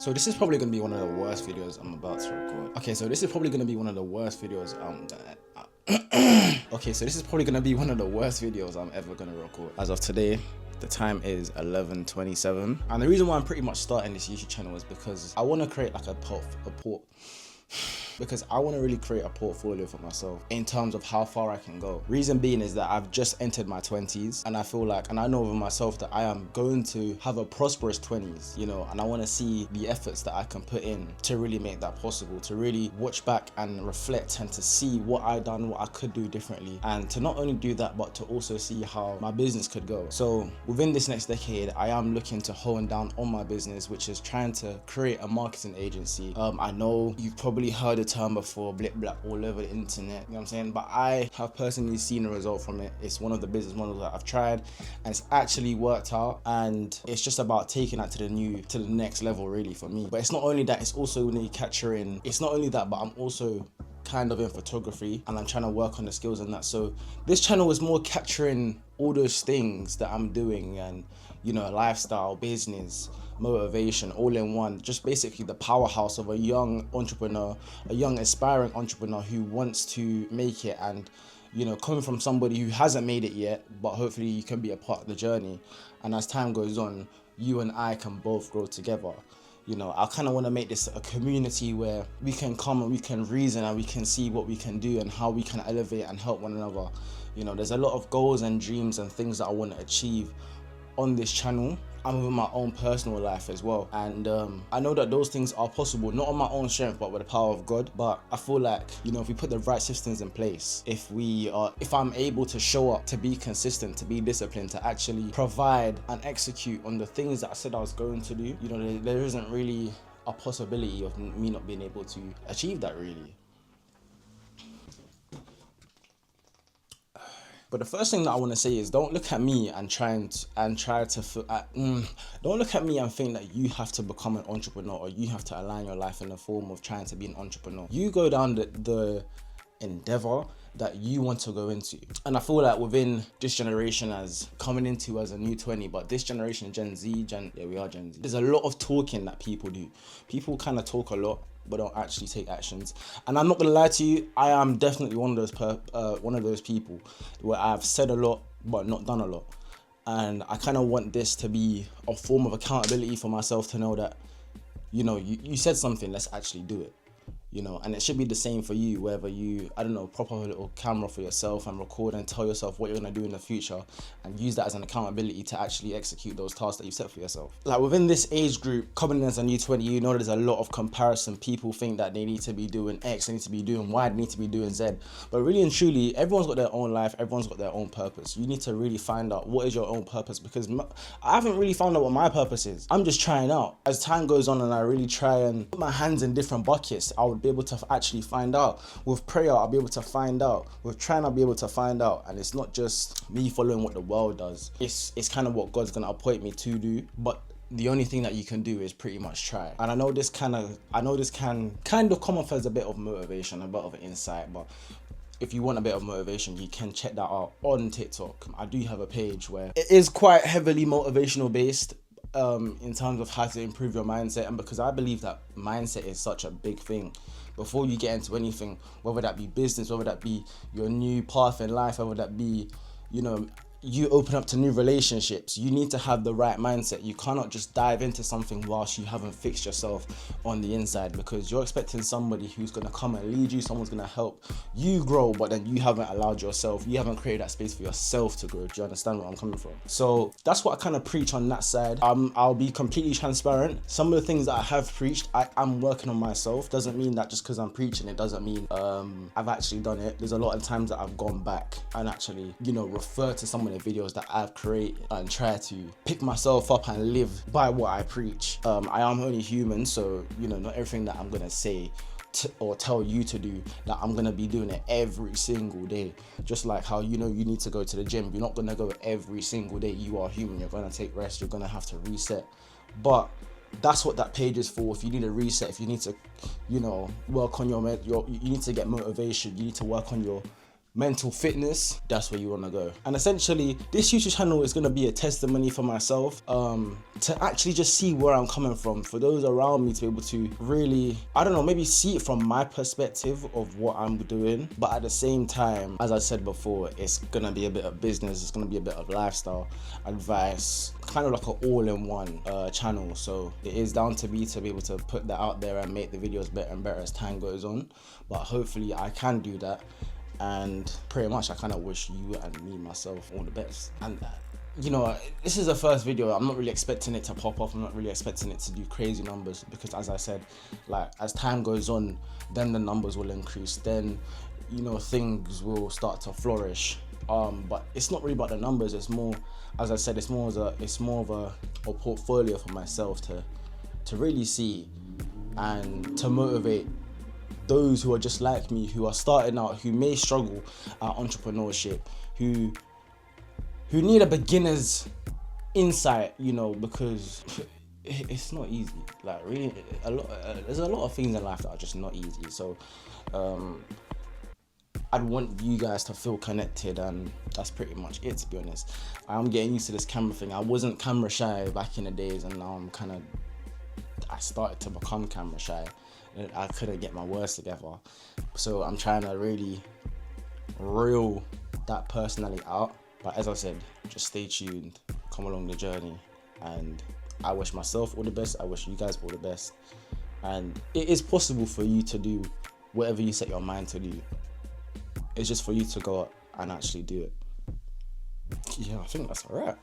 So this is probably gonna be one of the worst videos I'm about to record. Okay, so this is probably gonna be one of the worst videos Okay, so this is probably gonna be one of the worst videos I'm ever gonna record. As of today, the time is 11:27, and the reason why I'm pretty much starting this YouTube channel is because I want to create like because I want to really create a portfolio for myself in terms of how far I can go. Reason being is that I've just entered my 20s, and I feel like, and I know of myself that I am going to have a prosperous 20s, you know, and I want to see the efforts that I can put in to really make that possible, to really watch back and reflect and to see what I done, what I could do differently, and to not only do that, but to also see how my business could go. So within this next decade, I am looking to hone down on my business, which is trying to create a marketing agency. I know you've probably heard the term before, blip blap, all over the internet, you know what I'm saying, but I have personally seen a result from it. It's one of the business models that I've tried, and it's actually worked out, and it's just about taking that to the next level really for me. But it's not only that, it's also when you capturing, it's not only that, but I'm also kind of in photography, and I'm trying to work on the skills in that. So this channel is more capturing all those things that I'm doing, and you know, lifestyle, business, motivation, all in one. Just basically the powerhouse of a young entrepreneur, a young aspiring entrepreneur who wants to make it, and you know, coming from somebody who hasn't made it yet, but hopefully you can be a part of the journey, and as time goes on, you and I can both grow together. You know, I kind of want to make this a community where we can come and we can reason and we can see what we can do and how we can elevate and help one another. You know, there's a lot of goals and dreams and things that I want to achieve on this channel and within my own personal life as well. And I know that those things are possible, not on my own strength, but with the power of God. But I feel like, you know, if we put the right systems in place, if I'm able to show up, to be consistent, to be disciplined, to actually provide and execute on the things that I said I was going to do, you know, there isn't really a possibility of me not being able to achieve that really. But the first thing that I want to say is, don't look at me and don't look at me and think that you have to become an entrepreneur, or you have to align your life in the form of trying to be an entrepreneur. You go down the endeavor that you want to go into. And I feel like within this generation, as coming into as a new 20, but this generation, Gen Z, we are Gen Z. There's a lot of talking that people do. People kind of talk a lot, but don't actually take actions. And I'm not gonna lie to you, I am definitely one of those people where I've said a lot but not done a lot. And I kind of want this to be a form of accountability for myself, to know that, you know, you said something, let's actually do it. You know, and it should be the same for you, whether you, I don't know, prop up a little camera for yourself and record and tell yourself what you're gonna do in the future, and use that as an accountability to actually execute those tasks that you set for yourself. Like within this age group, coming in as a new 20, you know, there's a lot of comparison. People think that they need to be doing X, they need to be doing Y, they need to be doing Z. But really and truly, everyone's got their own life, everyone's got their own purpose. You need to really find out what is your own purpose, because I haven't really found out what my purpose is. I'm just trying out. As time goes on and I really try and put my hands in different buckets, I would be able to actually find out. With prayer, I'll be able to find out. With trying, I'll be able to find out. And it's not just me following what the world does. It's kind of what God's gonna appoint me to do. But the only thing that you can do is pretty much try. And I know this can kind of come off as a bit of motivation, a bit of an insight, but if you want a bit of motivation, you can check that out on TikTok. I do have a page where it is quite heavily motivational based, in terms of how to improve your mindset. And because I believe that mindset is such a big thing before you get into anything, whether that be business, whether that be your new path in life, whether that be, you know, you open up to new relationships, you need to have the right mindset. You cannot just dive into something whilst you haven't fixed yourself on the inside, because you're expecting somebody who's going to come and lead you, someone's going to help you grow, but then you haven't allowed yourself, you haven't created that space for yourself to grow. Do you understand where I'm coming from? So that's what I kind of preach on that side. I'll be completely transparent. Some of the things that I have preached, I'm working on myself. Doesn't mean that just because I'm preaching, it doesn't mean I've actually done it. There's a lot of times that I've gone back and actually, you know, refer to some of the videos that I've created and try to pick myself up and live by what I preach. I am only human, so you know, not everything that I'm gonna say or tell you to do, that I'm gonna be doing it every single day. Just like how, you know, you need to go to the gym, you're not gonna go every single day. You are human, you're gonna take rest, you're gonna have to reset. But that's what that page is for. If you need a reset, if you need to, you know, work on you need to get motivation, you need to work on your mental fitness, that's where you want to go. And essentially, this YouTube channel is going to be a testimony for myself, to actually just see where I'm coming from, for those around me to be able to really, I don't know, maybe see it from my perspective of what I'm doing. But at the same time, as I said before, it's going to be a bit of business, it's going to be a bit of lifestyle advice, kind of like an all-in-one channel. So it is down to me to be able to put that out there and make the videos better and better as time goes on. But hopefully I can do that. And pretty much I kind of wish you and me, myself, all the best. And you know, this is the first video. I'm not really expecting it to pop off. I'm not really expecting it to do crazy numbers, because as I said, like, as time goes on, then the numbers will increase, then, you know, things will start to flourish. But it's not really about the numbers. It's more, as I said, it's more of a portfolio for myself to really see and to motivate those who are just like me, who are starting out, who may struggle at entrepreneurship, who need a beginner's insight, you know, because it's not easy. Like, really, there's a lot of things in life that are just not easy. So I'd want you guys to feel connected, and that's pretty much it, to be honest. I'm getting used to this camera thing. I wasn't camera shy back in the days, and now I started to become camera shy. I couldn't get my words together. So I'm trying to really reel that personality out. But as I said, just stay tuned, come along the journey, and I wish myself all the best. I wish you guys all the best. And it is possible for you to do whatever you set your mind to do. It's just for you to go out and actually do it. Yeah, I think that's a wrap.